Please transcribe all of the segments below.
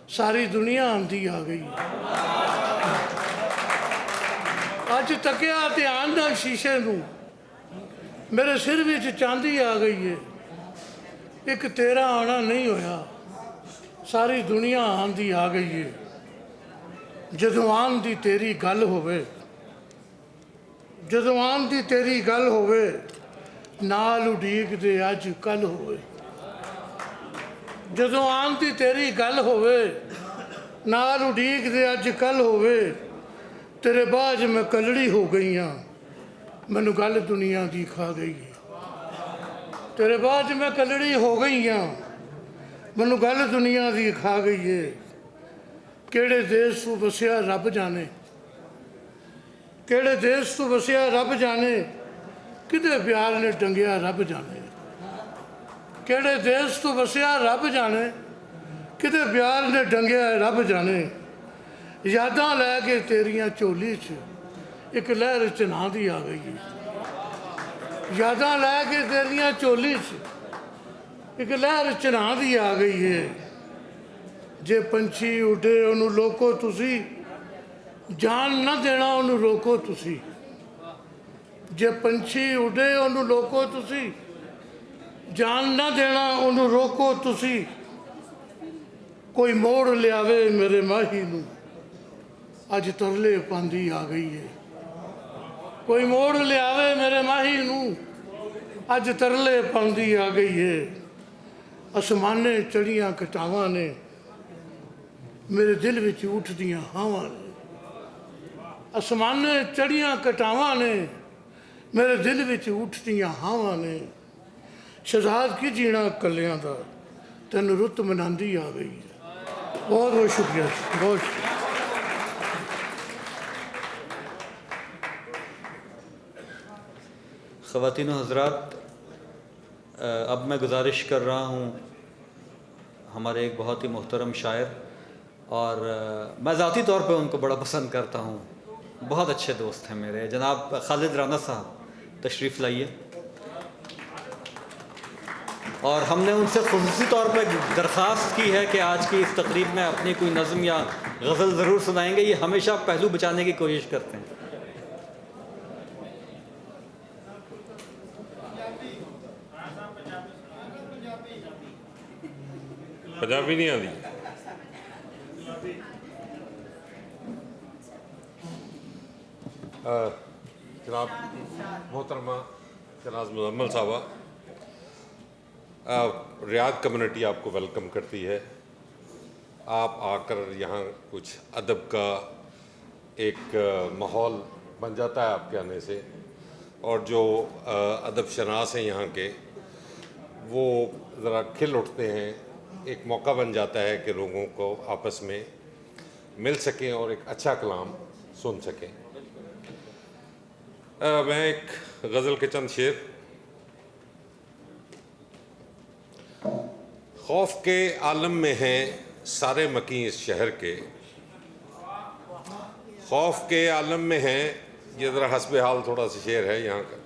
सारी दुनिया आंदी आ गई। अज तकिया ध्यान नाल शीशे नूं, मेरे सिर विच चांदी आ गई है। एक तेरा आना नहीं होया, सारी दुनिया आंदी आ गई है। जदों आन दी तेरी गल होवे, जदों आन दी तेरी गल होवे, नाल उड़ीक दे अज कल होवे। जदों आन दी तेरी गल होवे, नाल उड़ीक दे अज कल होवे। तेरे बाज मैं कलड़ी हो गई हाँ, मैनू गल दुनिया दी खा गई है। तेरे बाज मैं कलड़ी हो गई हाँ, मैनू गल दुनिया दी खा गई है। केड़े देश तू वसिया रब जाने, केड़े देश तू वसिया रब जाने, किदे प्यार ने टंगिया रब जाने। केड़े देश तू वसिया रब जाने, किदे प्यार ने टंगिया रब जाने। यादां लैके तेरियां झोली च एक लहर चन्हा दी आ गई है। यादां लैके तेरियां झोली च एक लहर चन्हा दी आ गई है। जे पंछी उडे उन्होंने लोको तुसी, जान ना देना उन्होंने रोको तुसी। जे पंछी उडे उन्होंने लोको तुसी, जान ना देना उन्होंने रोको तुसी। कोई मोड़ लियावे मेरे माही नूं, अज तरले पांदी आ गई है। कोई मोड़ लियावे मेरे माही नूं, अज तरले पांदी आ गई है। आसमाने चढ़ियां कटावां ने, मेरे दिल विच उठदियां हावां ने। आसमाने चढ़ियां कटावां ने, मेरे दिल विच उठदियां हावां ने। शहजाद की जीना कलियां दा, तेन रुत मनांदी आ गई है। बहुत बहुत शुक्रिया, बहुत शुक्रिया। ख़वातीन व हज़रात, अब मैं गुजारिश कर रहा हूँ हमारे एक बहुत ही मोहतरम शायर, और मैं ज़ाती तौर पे उनको बड़ा पसंद करता हूँ, बहुत अच्छे दोस्त हैं मेरे, जनाब खालिद राना साहब तशरीफ़ लाइए। और हमने उनसे ख़ुसूसी तौर पे दरख्वास्त की है कि आज की इस तकरीब में अपनी कोई नज़म या गज़ल ज़रूर सुनाएंगे। ये हमेशा पहलू बचाने की कोशिश करते हैं। पंजाबी नहीं आती जनाब मोहतरमा शहनाज मुजम्मिल साहबा, रियाद कम्युनिटी आपको वेलकम करती है। आप आकर यहाँ कुछ अदब का एक माहौल बन जाता है आपके आने से, और जो अदब शनास हैं यहाँ के, वो ज़रा खिल उठते हैं। एक मौका बन जाता है कि लोगों को आपस में मिल सकें और एक अच्छा कलाम सुन सकें। मैं एक गज़ल के चंद शेर। खौफ के आलम में हैं सारे मकी इस शहर के, खौफ के आलम में हैं, ये ज़रा हस्बे हाल थोड़ा सा शेर है यहाँ का।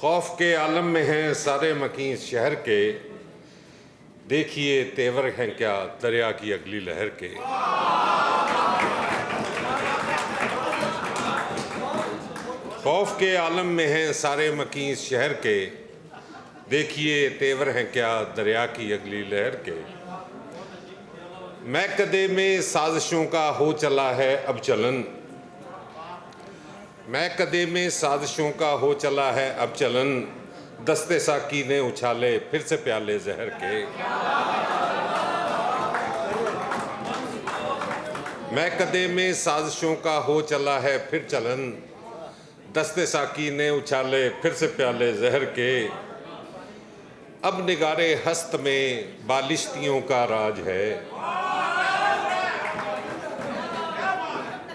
खौफ के आलम में हैं सारे मकी इस शहर के, देखिए तेवर हैं क्या दरिया की अगली लहर के। खौफ के आलम में हैं सारे मकी इस शहर के, देखिए तेवर हैं क्या दरिया की अगली लहर के। मैकदे में साजिशों का हो चला है अब चलन, मैकदे में साजिशों का हो चला है अब चलन। दस्ते साकी ने उछाले फिर से प्याले जहर के। मैकदे में साजिशों का हो चला है फिर चलन, दस्ते साकी ने उछाले फिर से प्याले जहर के। अब निगारे हस्त में बालिश्तियों का राज है,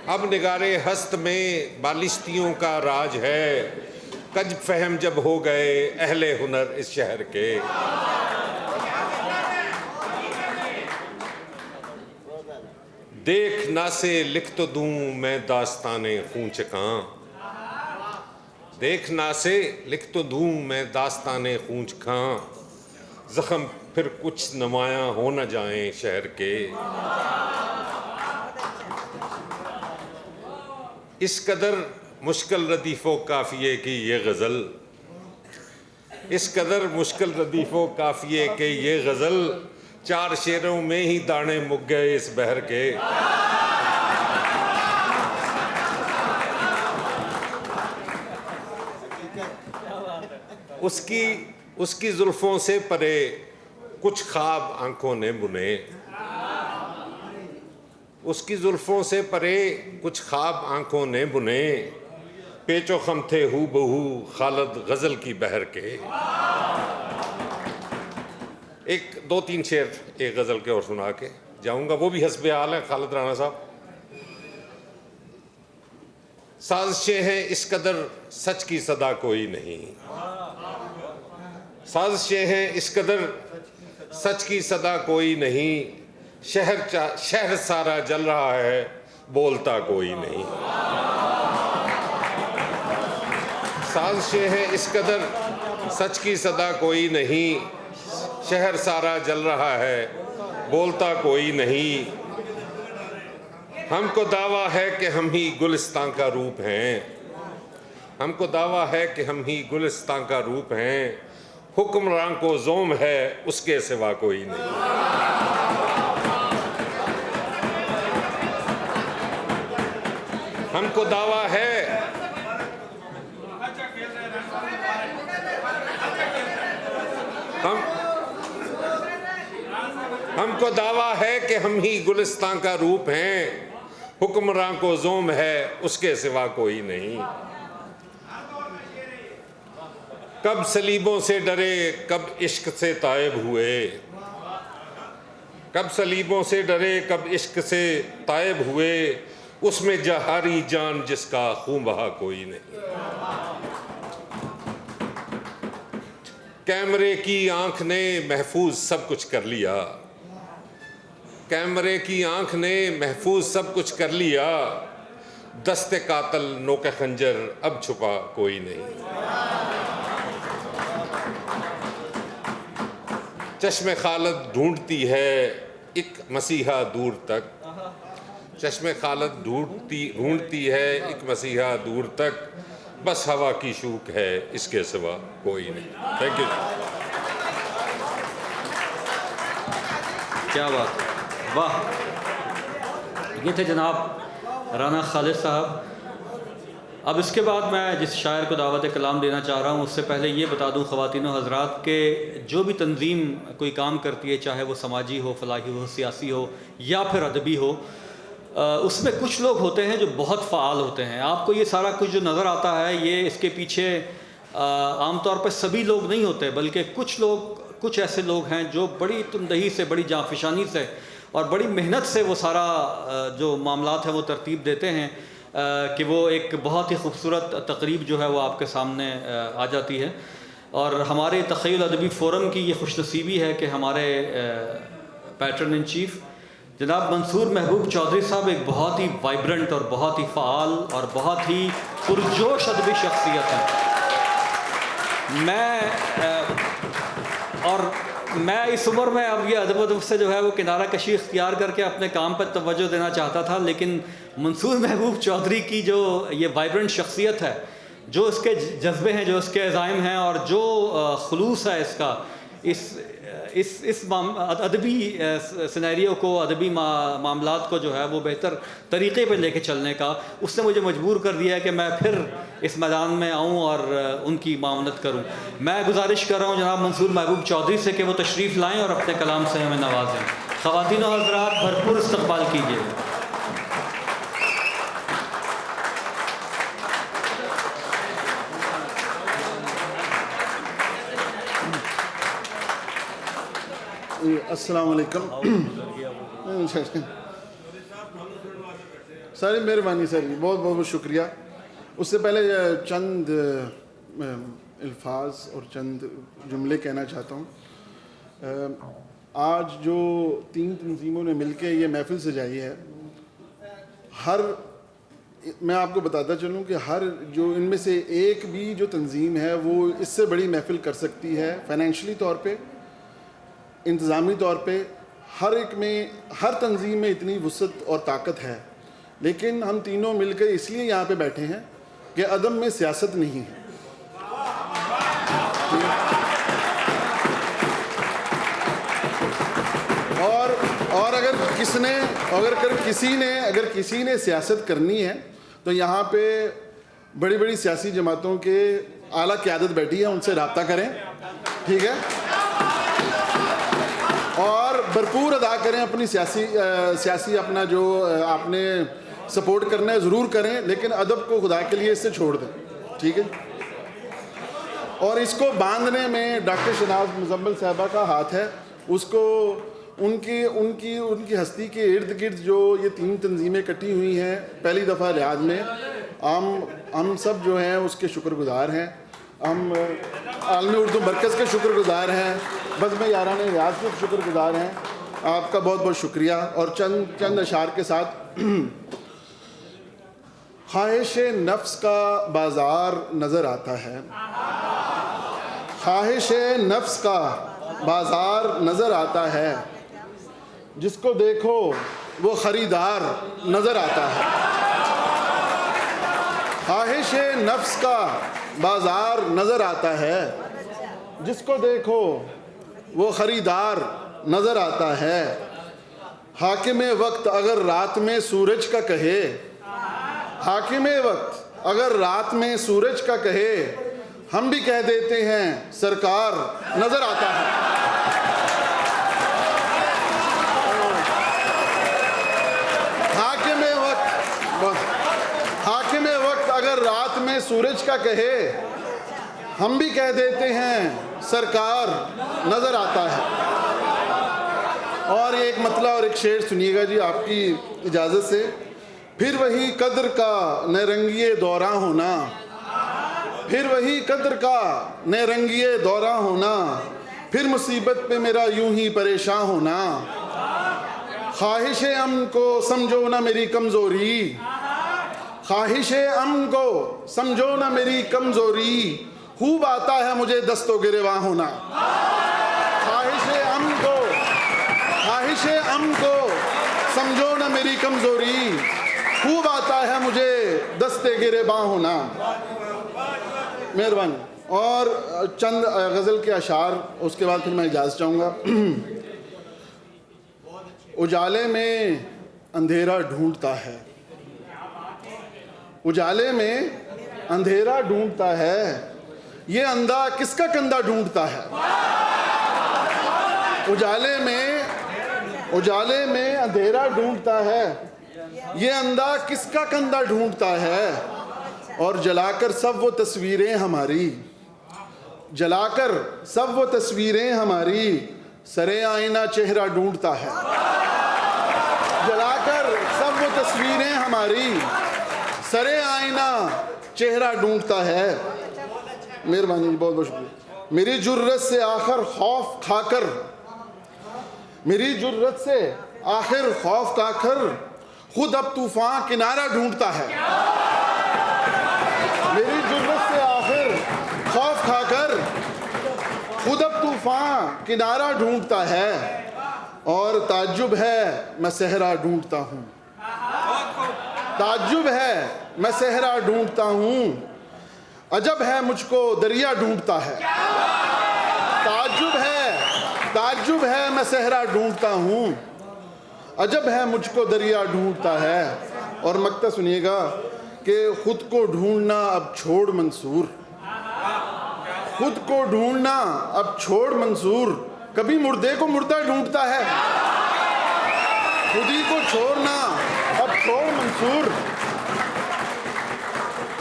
अब निगारे हस्त में बालिश्तियों का राज है। कज फहम जब हो गए अहले हुनर इस शहर के। देख ना से लिख तो दूं मैं दास्ताने खून चकां, देख ना से लिख तो दूं मैं दास्ताने खून चकां। जख्म फिर कुछ नुमायां हो न जाएं शहर के। इस कदर मुश्किल रदीफ़ो काफ़िए की ये गज़ल, इस कदर मुश्किल रदीफ़ो काफ़िए के ये गज़ल, 4 शेरों में ही दाने मुक गए इस बहर के। उसकी जुल्फ़ों से परे कुछ ख्वाब आंखों ने बुने, उसकी जुल्फ़ों से परे कुछ ख्वाब आंखों ने बुने, पेचो खम थे हू बहू खालिद गज़ल की बहर के। एक 2-3 शेर एक गज़ल के और सुना के जाऊंगा, वो भी हस्बे हाल है खालिद राणा साहब। साजिशें हैं इस कदर सच की सदा कोई नहीं, साजिशें हैं इस कदर सच की सदा कोई नहीं, शहर सारा जल रहा है बोलता कोई नहीं। साजिशें हैं इस कदर सच की सदा कोई नहीं, शहर सारा जल रहा है बोलता कोई नहीं। हमको दावा है कि हम ही गुलिस्तान का रूप हैं, हमको दावा है कि हम ही गुलिस्तान का रूप हैं, हुक्मरान को ज़ोम है उसके सिवा कोई नहीं। हमको दावा है, हमको दावा है कि हम ही गुलिस्तान का रूप हैं, हुक्मरान को ज़ोम है उसके सिवा कोई नहीं। कब सलीबों से डरे कब इश्क से तायब हुए, कब सलीबों से डरे कब इश्क से तायब हुए, उसमें जहारी जान जिसका खून बहा कोई नहीं। कैमरे की आंख ने महफूज सब कुछ कर लिया, कैमरे की आंख ने महफूज सब कुछ कर लिया, दस्ते कातल नोके खंजर अब छुपा कोई नहीं। चश्मे खालिद ढूंढती है एक मसीहा दूर तक, चश्मे खालिद ढूंढती है एक मसीहा दूर तक, बस हवा की शूक है इसके सिवा कोई नहीं। Thank you. क्या बात, वाह। ये थे जनाब राना खालिद साहब। अब इसके बाद मैं जिस शायर को दावत कलाम देना चाह रहा हूँ, उससे पहले ये बता दूँ ख़वातीन और हज़रात के जो भी तंजीम कोई काम करती है, चाहे वो समाजी हो, फलाही हो, सियासी हो या फिर अदबी हो, उसमें कुछ लोग होते हैं जो बहुत फ़ाल होते हैं। आपको ये सारा कुछ जो नज़र आता है, ये इसके पीछे आम तौर पर सभी लोग नहीं होते, बल्कि कुछ ऐसे लोग हैं जो बड़ी तुमदही से, बड़ी जाँफशानी से और बड़ी मेहनत से वो सारा जो मामलात हैं वो तरतीब देते हैं कि वो एक बहुत ही खूबसूरत तकरीब जो है वो आपके सामने आ जाती है। और हमारे तख़य्युल अदबी फ़ोरम की ये खुशनसीबी है कि हमारे पैटर्न इन चीफ़ जनाब मंसूर महबूब चौधरी साहब एक बहुत ही वाइब्रेंट और बहुत ही फ़ाल और बहुत ही पुरजोश अदबी शख्सियत है। मैं इस उम्र में अब ये अदब से जो है वो किनारा कशी इख्तियार करके अपने काम पर तवज्जो देना चाहता था, लेकिन मंसूर महबूब चौधरी की जो ये वाइब्रेंट शख्सियत है, जो इसके जज्बे हैं, जो इसके अज़ाइम हैं और जो खुलूस है इसका, इस अदबी सिनेरियो को, अदबी मामलात को जो है वो बेहतर तरीक़े पे लेके चलने का, उसने मुझे मजबूर कर दिया है कि मैं फिर इस मैदान में आऊँ और उनकी मामलत करूँ। मैं गुजारिश कर रहा हूँ जनाब मंसूर महबूब चौधरी से कि वो तशरीफ़ लाएँ और अपने कलाम से हमें नवाजें। ख़वातीन और हज़रात भरपूर इस्तक़बाल कीजिए। अस्सलाम वालेकुम। सारी मेहरबानी सर, बहुत बहुत शुक्रिया। उससे पहले चंद अल्फाज और चंद जुमले कहना चाहता हूँ। आज जो 3 तंजीमों ने मिलकर ये महफिल सजाई है, मैं आपको बताता चलूँ कि हर जो इनमें से एक भी जो तंजीम है वो इससे बड़ी महफिल कर सकती है। फाइनेंशली तौर पे, इंतज़ामी तौर पे, हर तंजीम में इतनी वुसअत और ताकत है लेकिन हम तीनों मिलकर इसलिए यहाँ पे बैठे हैं कि अदब में सियासत नहीं है। और अगर किसी ने सियासत करनी है तो यहाँ पे बड़ी बड़ी सियासी जमातों के आला क़यादत बैठी है, उनसे रब्ता करें, ठीक है, और भरपूर अदा करें अपनी सियासी अपना जो आपने सपोर्ट करना है ज़रूर करें, लेकिन अदब को खुदा के लिए इससे छोड़ दें, ठीक है। और इसको बांधने में डॉक्टर शहनाज मुजम्मिल साहबा का हाथ है। उसको उनकी हस्ती के इर्द गिर्द जो ये 3 तंजीमें इकट्ठी हुई हैं पहली दफ़ा रियाद में, हम सब जो हैं उसके शुक्रगुजार हैं। हम आलमी उर्दू मरकज़ के शुक्रगुजार हैं, बज़्म यारान रियाद के शुक्रगुजार हैं। आपका बहुत बहुत शुक्रिया। और चंद अशार के साथ ख्वाहिश नफ्स का बाज़ार नज़र आता है, ख्वाहिश नफ्स का बाज़ार नज़र आता है, जिसको देखो वो ख़रीदार नज़र आता है। ख्वाहिश नफ्स का बाज़ार नज़र आता है, जिसको देखो वो ख़रीदार नज़र आता है। हाकिम वक्त अगर रात में सूरज का कहे, हाकिम वक्त अगर रात में सूरज का कहे, हम भी कह देते हैं सरकार नज़र आता है। हाकिम वक्त अगर रात में सूरज का कहे, हम भी कह देते हैं सरकार नज़र आता है। और एक मतला और एक शेर सुनिएगा जी आपकी इजाज़त से। फिर वही कद्र का नरंगिए दौरा होना, फिर वही कद्र का नरंगिए दौरा होना, फिर मुसीबत पे मेरा यूं ही परेशान होना। ख्वाहिश अमन को समझो ना मेरी कमज़ोरी, ख्वाहिश अमन को समझो ना मेरी कमज़ोरी, खूब आता है मुझे दस्तो गिरेबां होना। ख्वाहिश अमन को समझो ना मेरी कमज़ोरी, खूब आता है मुझे दस्ते गिरेबां होना। मेहरबानी। और चंद गज़ल के अशार, उसके बाद फिर मैं इजाज़त चाहूँगा। उजाले में अंधेरा ढूंढता है, उजाले में अंधेरा ढूंढता है, ये अंधा किसका कंधा ढूंढता है। उजाले में अंधेरा ढूंढता है, ये अंधा किसका कंधा ढूंढता है। और जलाकर सब वो तस्वीरें हमारी, जलाकर सब वो तस्वीरें हमारी, सरे आईना चेहरा ढूंढता है। जलाकर सब वो तस्वीरें हमारी, सरे आईना चेहरा ढूंढता है। मेहरबानी, बहुत बहुत शुक्रिया। मेरी जुर्रत से आखिर खौफ खाकर, मेरी जुर्रत से आखिर खौफ खाकर, खुद अब तूफान किनारा ढूंढता है। मेरी जुर्रत से आखिर खौफ खाकर, खुद अब तूफान किनारा ढूंढता है। और ताज्जुब है मैं सहरा ढूंढता हूँ, ताज्जुब है मैं सहरा ढूंढता हूँ, अजब है मुझको दरिया ढूंढता है। ताज्जुब है मैं सहरा ढूंढता हूँ, अजब है मुझको दरिया ढूंढता है। और मक्ता सुनिएगा कि खुद को ढूंढना अब छोड़ मंसूर, खुद को ढूंढना अब छोड़ मंसूर, कभी मुर्दे को मुर्दा ढूंढता है। खुद ही को छोड़ना अब छोड़ मंसूर,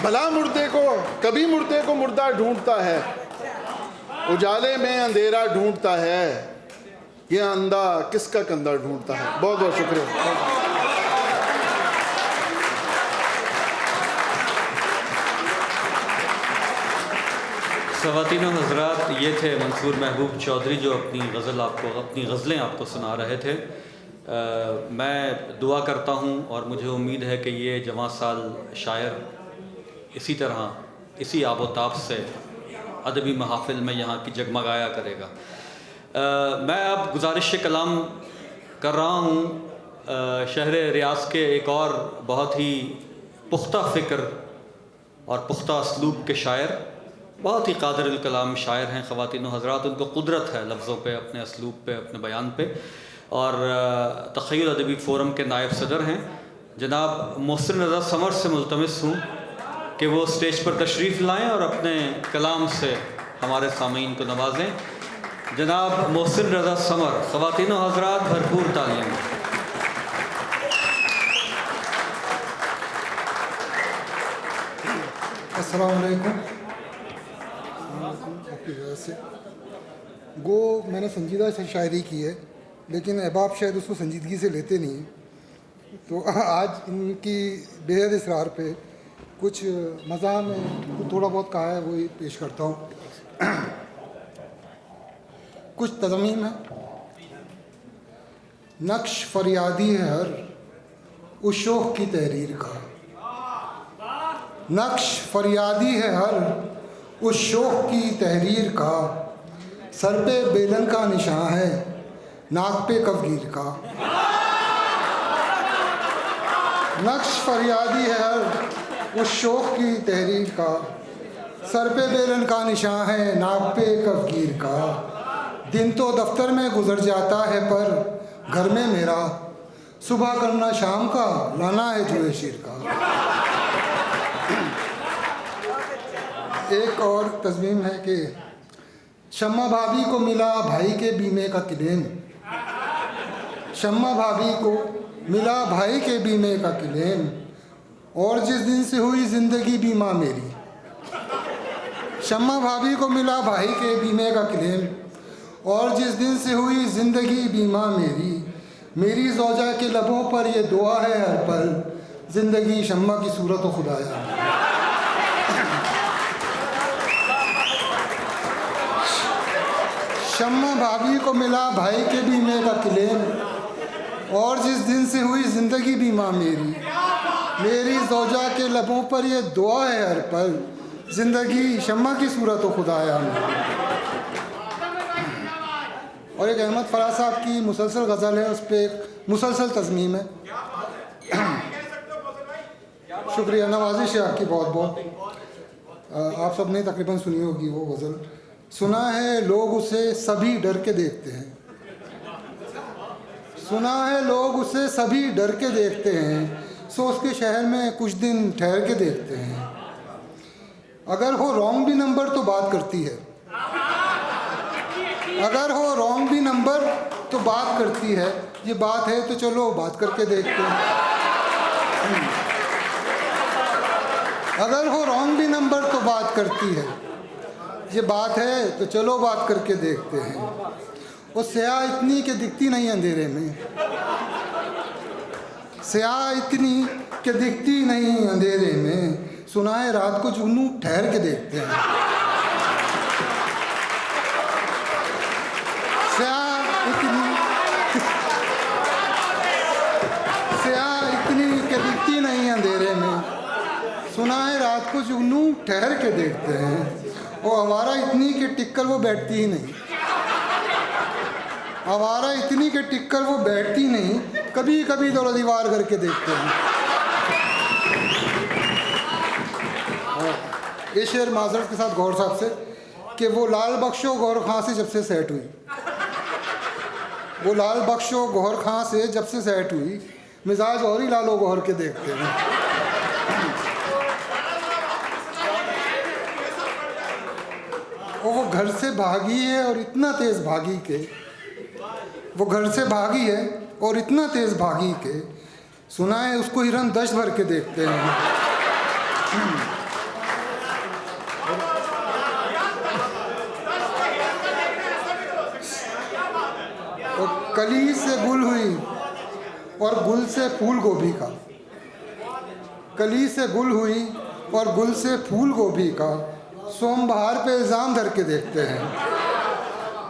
भला मुर्दे को, कभी मुर्दे को मुर्दा ढूंढता है। उजाले में अंधेरा ढूंढता है, ये अंधा किसका कंधा ढूंढता है। बहुत बहुत शुक्रिया। ख़वातीन और हज़रात, ये थे मंसूर महबूब चौधरी जो अपनी गज़लें आपको सुना रहे थे। मैं दुआ करता हूँ और मुझे उम्मीद है कि ये जवां साल शायर इसी तरह, इसी आबोताब से अदबी महफ़िल में यहाँ की जगमगाया करेगा। मैं अब गुजारिश कलाम कर रहा हूँ शहर रियाज के एक और बहुत ही पुख्ता फ़िक्र और पुख्ता असलूब के शायर, बहुत ही कादिर कलाम शायर हैं ख़वातीन हज़रात। उनको कुदरत है लफ्ज़ों पे, अपने असलूब पे, अपने बयान पे। और तख़य्युल अदबी फ़ोरम के नायब सदर हैं जनाब मोहसिन रज़ा समर से मुल्तमिस हूँ कि वो स्टेज पर तशरीफ़ लाएँ और अपने कलाम से हमारे सामीन को नवाजें। जनाब मोहसिन रज़ा समर, ख़वातीन हज़रात भरपूर तालियां। अस्सलाम वालेकुम। आपकी वजह से गो मैंने संजीदा से शायरी की है, लेकिन अहबाब शायद उसको संजीदगी से लेते नहीं हैं, तो आज इनकी बेहद इसरार पे कुछ मज़ा में थोड़ा बहुत कहा है वही पेश करता हूँ। कुछ तज़मीम है। नक्श फरियादी है हर उस शोख की तहरीर का, नक्श फरियादी है हर उस शोख की तहरीर का, सर पे बेलन का निशान है नाक पे कफगीर का। नक्श फरियादी है हर उस शोख की तहरीर का, सर पे बेलन का निशान है नाक पे कफगीर का। दिन तो दफ्तर में गुजर जाता है पर घर में मेरा, सुबह करना शाम का लाना है जुए शीर का। एक और तज़मीम है कि शम्मा भाभी को मिला भाई के बीमे का क्लेम, शम्मा भाभी को मिला भाई के बीमे का क्लेम, और जिस दिन से हुई ज़िंदगी बीमा मेरी। शम्मा भाभी को मिला भाई के बीमे का क्लेम, और जिस दिन से हुई ज़िंदगी बीमा मेरी। मेरी ज़ौजा के लबों पर ये दुआ है हर पल, ज़िंदगी शम्मा की सूरत व खुदाया। शम्मा भाभी को मिला भाई के बीमे का क्लेम, और जिस दिन से हुई ज़िंदगी बीमा मेरी। मेरी ज़ौजा के लबों पर ये दुआ है हर पल, ज़िंदगी शम्मा की सूरत व खुदाया। और एक अहमद फराज साहब की मुसलसल गज़ल है, उस पर एक मुसलसल तज़मीम है। शुक्रिया, नवाजिश है आपकी बहुत बहुत। आप सब ने तकरीबन सुनी होगी वो गज़ल। सुना है लोग उसे सभी डर के देखते हैं, सुना है लोग उसे सभी डर के देखते हैं, सो उसके शहर में कुछ दिन ठहर के देखते हैं। अगर हो रॉन्ग भी नंबर तो बात करती है, अगर हो रॉन्ग भी नंबर तो बात करती है। ये बात है तो चलो बात करके देखते हैं। अगर हो रॉन्ग भी नंबर तो बात करती है, ये बात है तो चलो बात करके देखते हैं। वो स्याह इतनी कि दिखती नहीं अंधेरे में, स्याह इतनी कि दिखती नहीं अंधेरे में, सुना है रात को जुगनू ठहर के देखते हैं। स्याह इतनी कि दिखती नहीं अंधेरे में, सुना है रात को जुगनू ठहर के देखते हैं। वो आवारा इतनी कि टिक्कर वो बैठती ही नहीं, आवारा इतनी कि टिक्कर वो बैठती नहीं, कभी कभी दौरा दीवार करके देखते हैं। ये शेर माजरत के साथ गौर साहब से कि वो लाल बख्शो गौर खां से जब से सेट हुई, वो लाल बख्शो गौर खां से जब से सेट हुई, मिजाज और ही लालो गौर के देखते हैं। वो घर से भागी है और इतना तेज़ भागी के, वो घर से भागी है और इतना तेज़ भागी के, सुना है उसको हिरन दश्त भर के देखते हैं। और कली से गुल हुई और गुल से फूल गोभी का, कली से गुल हुई और गुल से फूल गोभी का, सोम बहार पे इल्ज़ाम धर के देखते हैं।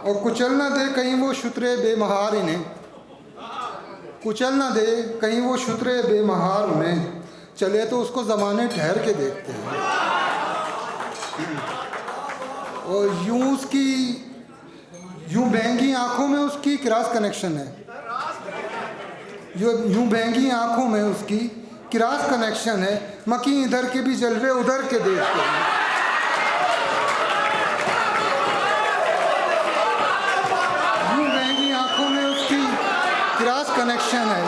और कुचल ना दे कहीं वो शुतरे बेमहार इन्हें, कुचल ना दे कहीं वो शुतरे बेमहार उन्हें, चले तो उसको ज़माने ठहर के देखते हैं। और यूँ उसकी यूँ महंगी आँखों में उसकी क्रॉस कनेक्शन है, जो यूं बहंगी आंखों में उसकी क्रॉस कनेक्शन है, मकी इधर के भी जलवे उधर के देखते हैं। यूं बहंगी आंखों में उसकी क्रॉस कनेक्शन है,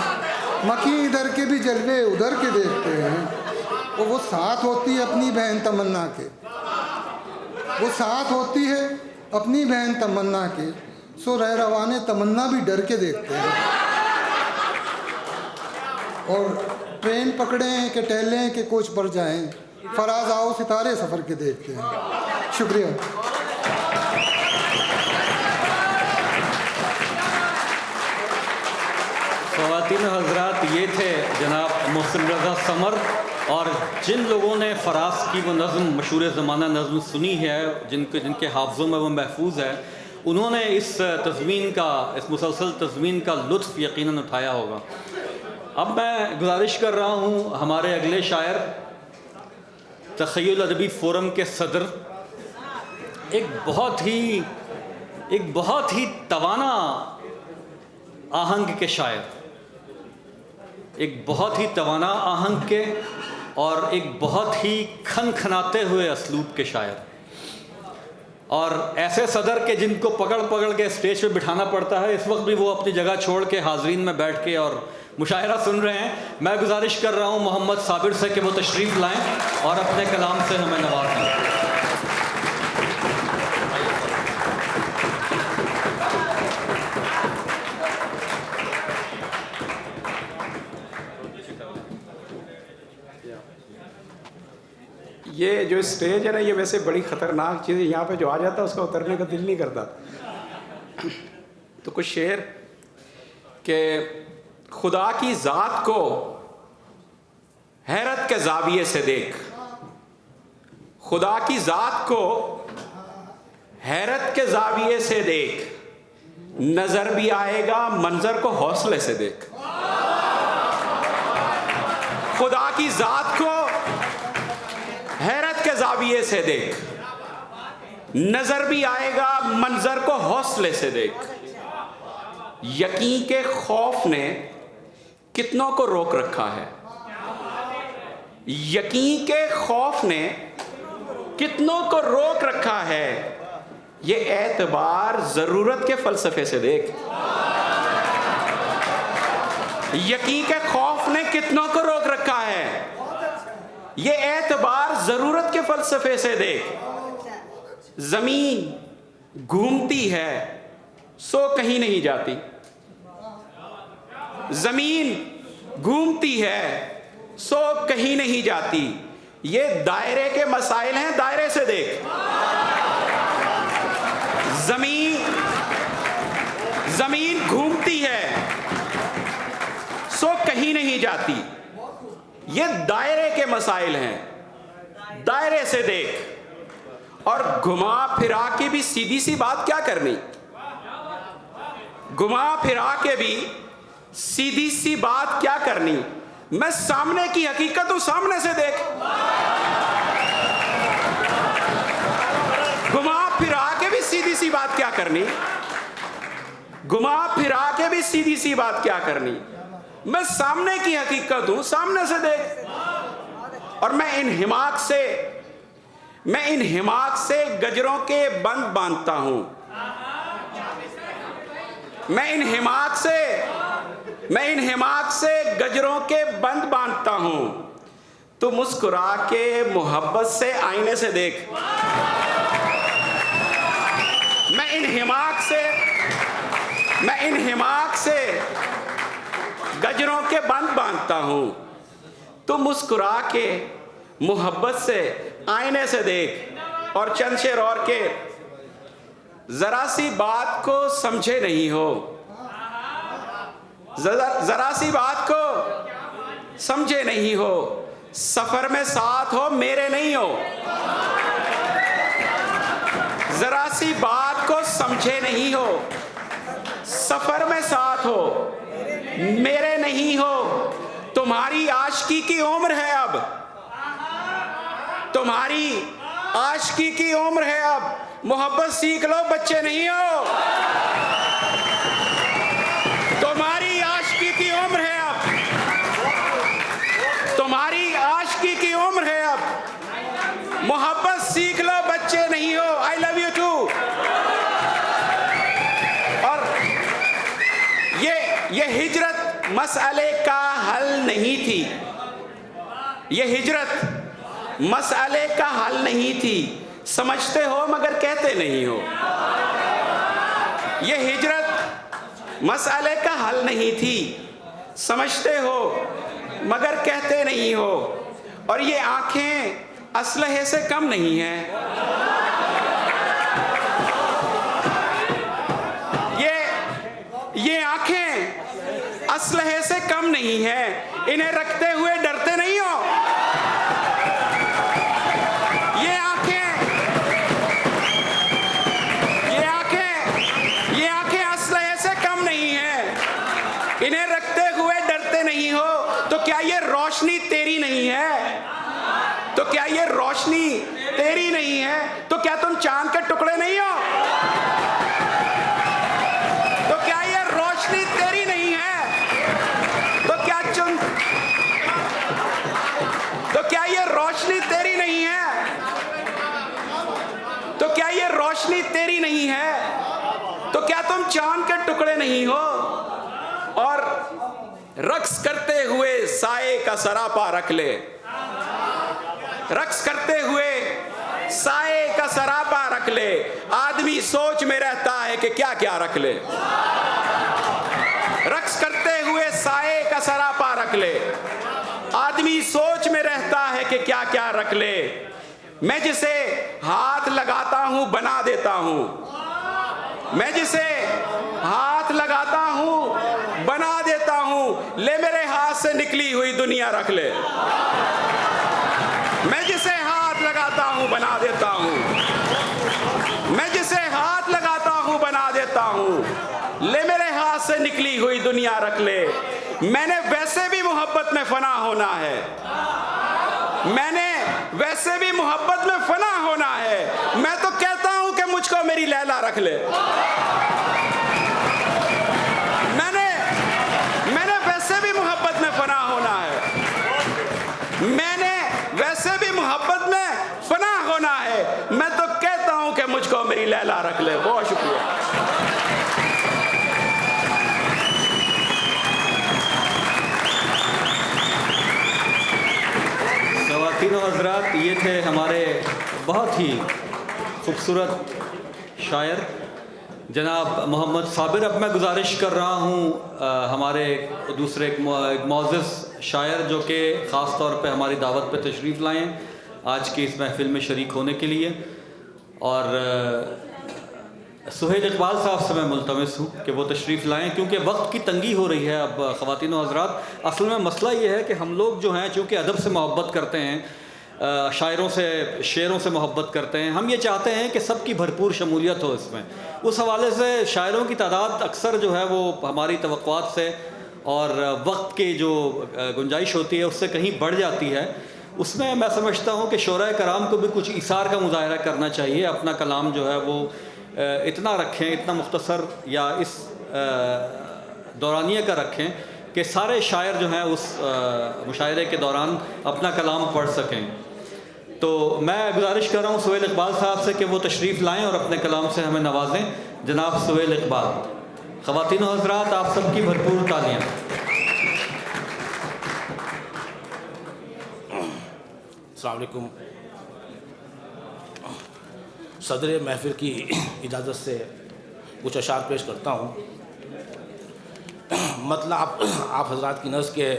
मकी इधर के भी जलवे उधर के देखते हैं। और वो साथ होती है अपनी बहन तमन्ना के, वो साथ होती है अपनी बहन तमन्ना के, सो रह रवाने तमन्ना भी डर के देखते हैं। और ट्रेन पकड़ें कि टहलें कि कोच पर जाएं, फराज आओ सितारे सफ़र के देखते हैं। शुक्रिया। ख़वातीन हज़रात, ये थे जनाब मोहसिन रज़ा समर। और जिन लोगों ने फ़रास की वो नज़्म, मशहूर ज़माना नज़्म सुनी है, जिनके हाफ़ज़ों में वो महफूज है, उन्होंने इस तज़मीन का, इस मुसलसल तज़मीन का लुत्फ़ यकीनन उठाया होगा। अब मैं गुजारिश कर रहा हूँ हमारे अगले शायर, तख़य्युल अदबी फ़ोरम के सदर, एक बहुत ही तवाना आहंग के शायर, एक बहुत ही तवाना आहंग के और एक बहुत ही खनखनाते हुए असलूब के शायर, और ऐसे सदर के जिनको पकड़ पकड़ के स्टेज पे बिठाना पड़ता है। इस वक्त भी वो अपनी जगह छोड़ के हाज़रीन में बैठ के और मुशायरा सुन रहे हैं। मैं गुजारिश कर रहा हूँ मोहम्मद साबिर से कि वो तशरीफ़ लाएँ और अपने कलाम से हमें नवाजें। ये जो स्टेज है ना, ये वैसे बड़ी ख़तरनाक चीज़ है। यहाँ पे जो आ जाता है उसका उतरने का दिल नहीं करता। तो कुछ शेर के खुदा की ज़ात को हैरत के ज़ाविये से देख, खुदा की ज़ात को हैरत के ज़ाविये से देख, नज़र भी आएगा मंजर को हौसले से देख। खुदा की ज़ात को हैरत के ज़ाविये से देख, नजर भी आएगा मंजर को हौसले से देख। यकीन के खौफ ने कितनों को रोक रखा है, यकीन के खौफ ने कितनों को रोक रखा है। ये एतबार जरूरत के फलसफे से देख। यकीन के खौफ ने कितनों को रोक रखा है, ये एतबार जरूरत के फलसफे से देख। जमीन घूमती है सो कहीं नहीं जाती, जमीन घूमती है सो कहीं नहीं जाती। ये दायरे के मसाइल हैं, दायरे से देख। जमीन घूमती है सो कहीं नहीं जाती। ये दायरे के मसाइल हैं, दायरे से देख। और घुमा फिरा के भी सीधी सी बात क्या करनी, घुमा फिरा के भी सीधी सी बात क्या करनी। मैं सामने की हकीकत हूं, सामने से देख। घुमा फिरा के भी सीधी सी बात क्या करनी, घुमा फिरा के भी सीधी सी बात क्या करनी। मैं सामने की हकीकत हूं, सामने से देख। और मैं इन हिमाक से गजरों के बंद बांधता हूं। मैं इन हिमाक से गजरों के बंद बांधता हूं। तू मुस्कुरा के मोहब्बत से आईने से देख। मैं इन हिमाक से गजरों के बंद बांधता हूं। तू मुस्कुरा के मोहब्बत से आईने से देख। और चंद शेर और के, जरा सी बात को समझे नहीं हो, जरा सी बात को समझे नहीं हो। सफर में साथ हो मेरे नहीं हो। जरा सी बात को समझे नहीं हो, सफर में साथ हो मेरे नहीं हो। तुम्हारी आशिकी की उम्र है अब, तुम्हारी आशिकी की उम्र है अब। मोहब्बत सीख लो, बच्चे नहीं हो। तुम्हारी आशिकी की उम्र है मसले का हल नहीं थी, ये हिजरत मसले का हल नहीं थी। समझते हो मगर कहते नहीं हो। ये हिजरत मसले का हल नहीं थी, समझते हो मगर कहते नहीं हो। और ये आंखें असलहे से कम नहीं हैं। ये आंखें असलहे से कम नहीं हैं। इन्हें रखते हुए डरते नहीं हो। ये आंखें असलहे से कम नहीं हैं। इन्हें रखते हुए डरते नहीं हो। तो क्या ये रोशनी तेरी नहीं है? तो क्या ये रोशनी तेरी नहीं है? तो क्या तुम चांद के टुकड़े नहीं हो? तो क्या ये रोशनी तेरी नहीं है? तो क्या ये रोशनी तेरी नहीं है? तो क्या ये रोशनी तेरी नहीं है? तो क्या तुम चांद के टुकड़े नहीं हो? और रक्स करते हुए साए का सरापा रख ले। रक्स करते हुए साए का सरापा रख ले। आदमी सोच में रहता है कि क्या क्या रख ले। रक्स करते हुए साए का सरापा रख ले। आदमी सोच में रहता है कि क्या क्या रख ले। मैं जिसे हाथ लगाता हूं बना देता हूं। मैं जिसे हाथ लगाता हूं बना देता हूं। ले मेरे हाथ से निकली हुई दुनिया रख ले। मैं जिसे हाथ लगाता हूं बना देता हूं। मैं जिसे हाथ लगाता हूं बना देता हूं। ले मेरे हाथ से निकली हुई दुनिया रख ले। मैंने वैसे भी मोहब्बत में फना होना है। मैंने वैसे भी मोहब्बत में फना होना है। मैं तो कहता हूं कि मुझको मेरी लैला रख ले। मैंने वैसे भी मोहब्बत में फना होना है। मैंने वैसे भी मोहब्बत में फना होना है। मैं तो कहता हूं कि मुझको मेरी लैला रख ले। बहुत शुक्रिया। ख़वातीन और हज़रात, ये थे हमारे बहुत ही खूबसूरत शायर जनाब मोहम्मद साबिर। अब मैं गुजारिश कर रहा हूँ हमारे दूसरे एक मोअज़्ज़ज़ शायर जो कि ख़ास तौर पे हमारी दावत पे तशरीफ़ लाए हैं आज की इस महफ़िल में शरीक होने के लिए। और सुहेल इकबाल साहब से मैं मुल्तमिस हूँ कि वो तशरीफ़ लाएँ, क्योंकि वक्त की तंगी हो रही है। अब ख़वातीन और हज़रात, असल में मसला ये है कि हम लोग जो हैं चूँकि अदब से मोहब्बत करते हैं, शायरों से शेरों से मोहब्बत करते हैं, हम ये चाहते हैं कि सबकी भरपूर शमूलियत हो इसमें। उस हवाले से शायरों की तादाद अक्सर जो है वो हमारी तवक्कुआत से और वक्त की जो गुंजाइश होती है उससे कहीं बढ़ जाती है। उसमें मैं समझता हूँ कि शोरा कराम को भी कुछ इसार का मुजाहरा करना चाहिए। अपना कलाम जो है वो इतना रखें, इतना मुख्तसर या इस दौरानिए का रखें कि सारे शायर जो हैं उस मुशायरे के दौरान अपना कलाम पढ़ सकें। तो मैं गुजारिश कर रहा हूँ सुहेल इकबाल साहब से कि वो तशरीफ़ लाएँ और अपने कलाम से हमें नवाजें। जनाब सुहेल इकबाल। ख़वातीन और हज़रात, आप सबकी भरपूर तालियाँ। अस्सलाम वालेकुम। सदर महफिल की इजाज़त से कुछ अशार पेश करता हूँ। मतलब आप हजरात की नज़र के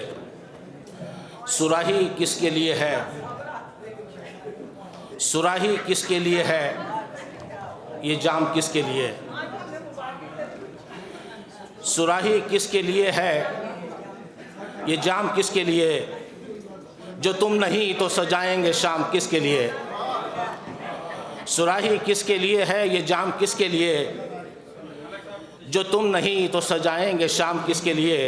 सुराही किसके लिए है? सुराही किसके लिए है? ये जाम किसके लिए? सुराही किसके लिए है? ये जाम किसके लिए? जो तुम नहीं तो सजाएंगे शाम किसके लिए? सुराही किसके लिए है? ये जाम किसके लिए? जो तुम नहीं तो सजाएंगे शाम किसके लिए?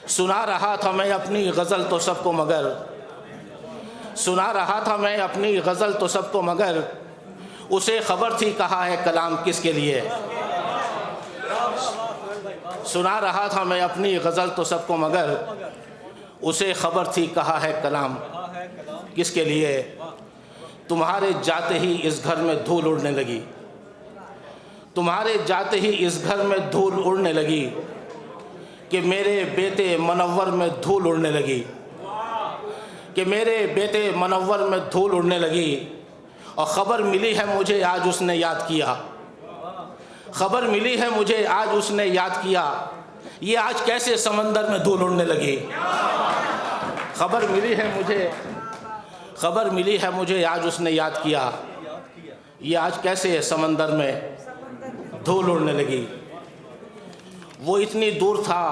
सुना रहा था मैं अपनी गज़ल तो सबको मगर, सुना रहा था मैं अपनी गज़ल तो सबको मगर, उसे ख़बर थी कहा है कलाम किसके लिए? सुना रहा था मैं अपनी गज़ल तो सबको मगर, उसे ख़बर थी कहा है कलाम किसके लिए? तुम्हारे जाते ही इस घर में धूल उड़ने लगी, तुम्हारे जाते ही इस घर में धूल उड़ने लगी। कि मेरे बेटे मनव्वर में धूल उड़ने लगी, कि मेरे बेटे मनव्वर में धूल उड़ने लगी। और ख़बर मिली है मुझे आज उसने याद किया, ख़बर मिली है मुझे आज उसने याद किया, ये आज कैसे समंदर में धूल उड़ने लगी। ख़बर मिली है मुझे आज उसने याद किया, ये आज कैसे समंदर में धूल उड़ने लगी। वो इतनी दूर था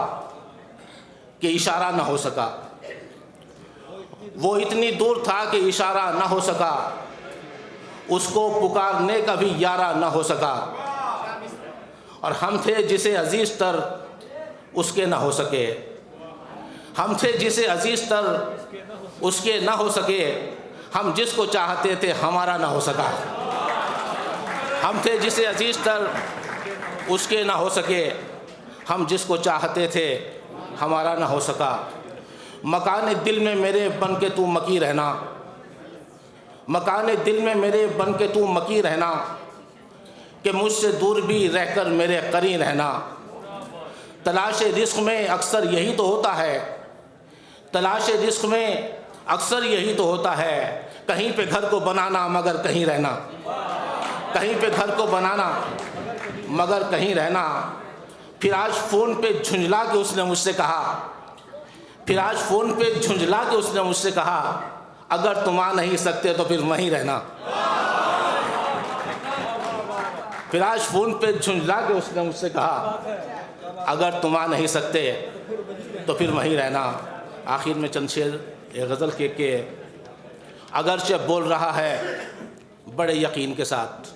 कि इशारा न हो सका, वो इतनी दूर था कि इशारा न हो सका, उसको पुकारने का भी यारा न हो सका। और हम थे जिसे अजीज़ तर उसके न हो सके, हम थे जिसे अजीज़ तर उसके न हो सके, हम जिसको चाहते थे हमारा न हो सका। हम थे जिसे अजीज़ तर उसके न हो सके, हम जिसको चाहते थे हमारा न हो सका। मकान दिल में मेरे बन के तू मकी रहना, मकान दिल में मेरे बन के तू मकी रहना, कि मुझसे दूर भी रहकर मेरे करीब रहना। तलाश रिस्क में अक्सर यही तो होता है, तलाश रिस्क में अक्सर यही तो होता है, कहीं पे घर को बनाना मगर कहीं रहना, कहीं पे घर को बनाना मगर कहीं रहना। फिर आज फ़ोन पे झुंझला के उसने मुझसे कहा, फिर आज फ़ोन पे झुंझला के उसने मुझसे कहा, अगर तुम आ नहीं सकते तो फिर वहीं रहना। फिर आज फ़ोन पे झुंझला के उसने मुझसे कहा, अगर तुम आ नहीं सकते तो फिर वहीं रहना। आखिर में चंद शेर एक गज़ल के अगरचे बोल रहा है बड़े यकीन के साथ,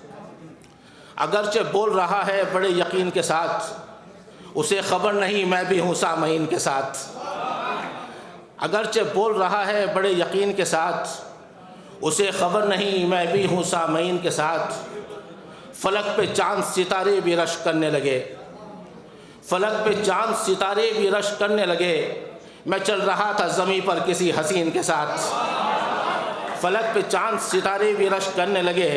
अगरचे बोल रहा है बड़े यकीन के साथ, उसे ख़बर नहीं मैं भी हूँ सामईन के साथ। अगरचे बोल रहा है बड़े यकीन के साथ, उसे ख़बर नहीं मैं भी हूँ सामईन के साथ। फलक पे चाँद सितारे भी रश करने लगे, फलक पे चाँद सितारे भी रश करने लगे, मैं चल रहा था ज़मीं पर किसी हसीन के साथ। फलक पे चाँद सितारे भी रश करने लगे,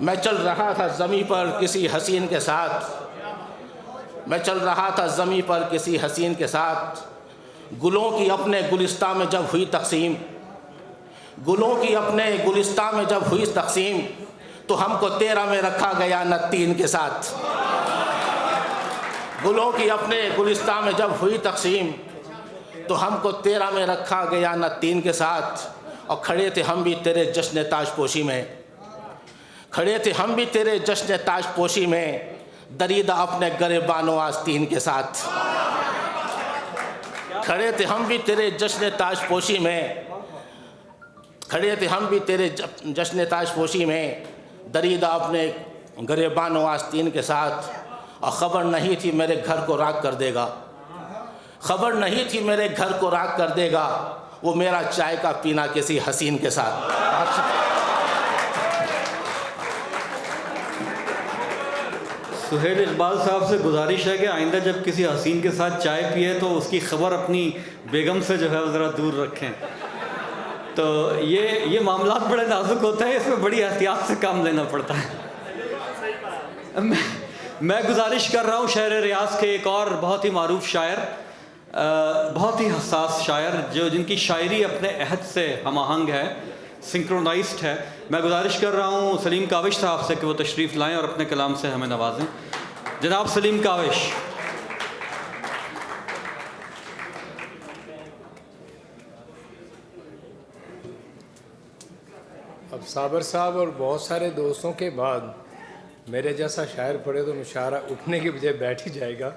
मैं चल रहा था ज़मीं पर किसी हसीन के साथ, मैं चल रहा था ज़मीं पर किसी हसीन के साथ। गुलों की अपने गुलिस्तां में जब हुई तक़सीम, गुलों की अपने गुलिस्तां में जब हुई तक़सीम, तो हमको 13 में रखा गया न 3 के साथ। गुलों की अपने गुलिस्तां में जब हुई तक़सीम, तो हमको 13 में रखा गया न 3 के साथ। और खड़े थे हम भी तेरे जश्न ताजपोशी में, खड़े थे हम भी तेरे जश्न ताजपोशी में, दरीदा अपने गरेबानो आस्तीन के साथ। खड़े थे हम भी तेरे जश्न ताजपोशी में, खड़े थे हम भी तेरे जश्न ताजपोशी में, दरीदा अपने गरेबानो आस्तीन के साथ। और ख़बर नहीं थी मेरे घर को राख कर देगा, ख़बर नहीं थी मेरे घर को राख कर देगा, वो मेरा चाय का पीना किसी हसीन के साथ। सुहेल इकबाल साहब से गुजारिश है कि आइंदा जब किसी हसीन के साथ चाय पिए तो उसकी ख़बर अपनी बेगम से जो है ज़रा दूर रखें। तो ये मामला बड़े नाजुक होते हैं, इसमें बड़ी एहतियात से काम लेना पड़ता है। मैं गुजारिश कर रहा हूँ शायर रियाज के एक और बहुत ही मारूफ शायर, बहुत ही हसास शायर, जिनकी शायरी अपने अहद से हमआहंग है, सिंक्रोनाइज्ड है। मैं गुजारिश कर रहा हूँ सलीम काविश साहब से कि वो तशरीफ़ लाएं और अपने कलाम से हमें नवाजें। जनाब सलीम काविश। अब साबर साहब और बहुत सारे दोस्तों के बाद मेरे जैसा शायर पढ़े तो मुशायरा उठने के बजाय बैठ ही जाएगा।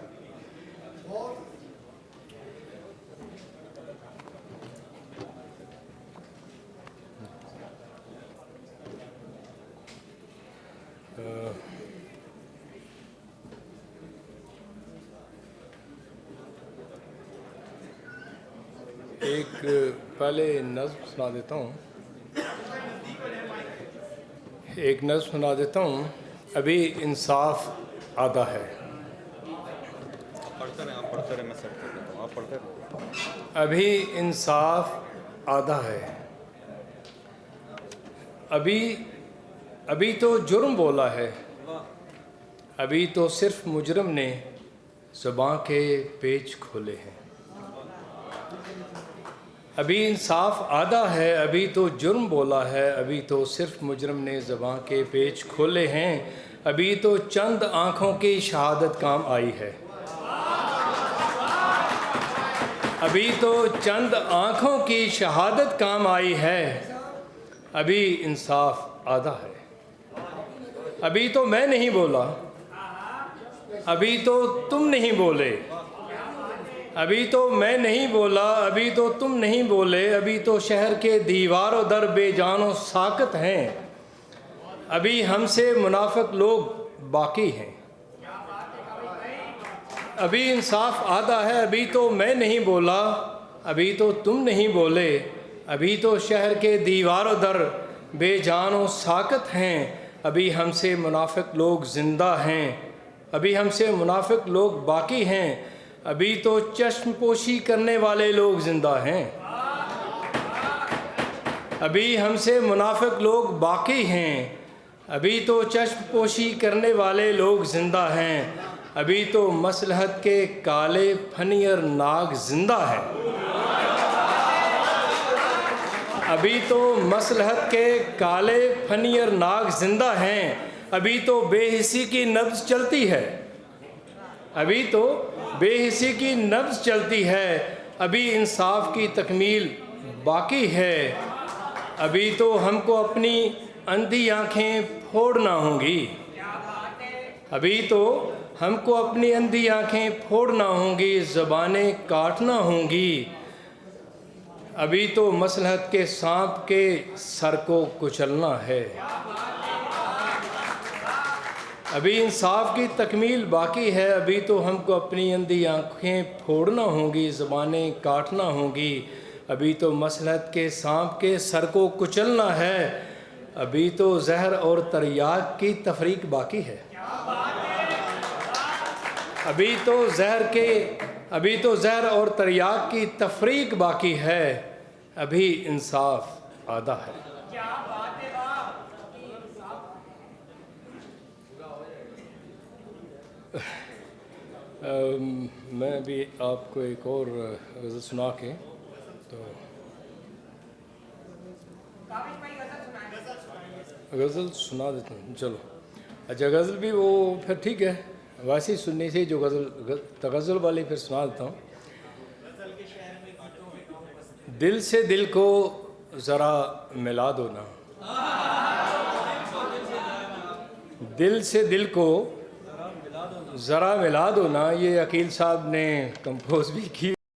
एक पहले नज़्म सुना देता हूँ, एक नज़्म सुना देता हूँ। अभी इंसाफ आधा है, पढ़ते रहे, आप पढ़ते रहे, मैं सेट कर देता हूँ, आप पढ़ते रहे। अभी इंसाफ आधा है, अभी तो जुर्म बोला है, अभी तो सिर्फ मुजरम ने ज़बां के पेच खोले हैं। अभी इंसाफ आधा है, अभी तो जुर्म बोला है, अभी तो सिर्फ मुजरम ने ज़बां के पेच खोले हैं, अभी तो चंद आँखों की शहादत काम आई है। अभी तो चंद आँखों की शहादत काम आई है, अभी इंसाफ आधा है। अभी तो मैं नहीं बोला, अभी तो तुम नहीं बोले, अभी तो मैं नहीं बोला, अभी तो तुम नहीं बोले, अभी तो शहर के दीवारों दर बेजानो साकत हैं, अभी हमसे मुनाफिक लोग बाकी हैं। अभी इंसाफ आधा है, अभी तो मैं नहीं बोला, अभी तो तुम नहीं बोले, अभी तो शहर के दीवारों दर बेजानो साकत हैं, अभी हमसे मुनाफिक लोग ज़िंदा हैं, अभी हमसे मुनाफिक लोग बाकी हैं, अभी तो चश्मपोशी करने वाले लोग ज़िंदा हैं। अभी हमसे मुनाफिक लोग बाकी हैं, अभी तो चश्मपोशी करने वाले लोग ज़िंदा हैं, अभी तो मसलहत के काले फनियर नाग ज़िंदा हैं। अभी तो मसलहत के काले फनियर नाग ज़िंदा हैं, अभी तो बेहिसी की नब्ज़ चलती है, अभी तो बेहिसी की नब्ज़ चलती है, अभी इंसाफ की तकमील बाकी है, अभी तो हमको अपनी अंधी आँखें फोड़ना होंगी, अभी तो हमको अपनी अंधी आँखें फोड़ना होंगी, ज़बानें काटना होंगी, अभी तो मसलहत के सांप के सर को कुचलना है। अभी इंसाफ की तकमील बाकी है, अभी तो हमको अपनी अंधी आँखें फोड़ना होंगी, ज़बानें काटना होंगी, अभी तो मसलहत के सांप के सर को कुचलना है, अभी तो जहर और तरियाक की तफरीक बाकी है। अभी तो जहर और तरियाक की तफरीक बाकी है, अभी इंसाफ आधा है। मैं भी आपको एक और गज़ल सुना के तो गज़ल सुना देता हूँ। चलो अच्छा, गज़ल भी वो फिर ठीक है, वैसे ही सुननी थी जो गज़ल वाली फिर सुना देता हूँ। दिल से दिल को ज़रा मिला दो ना, दिल से दिल को ज़रा मिला दो ना, ये अकील साहब ने कंपोज भी की।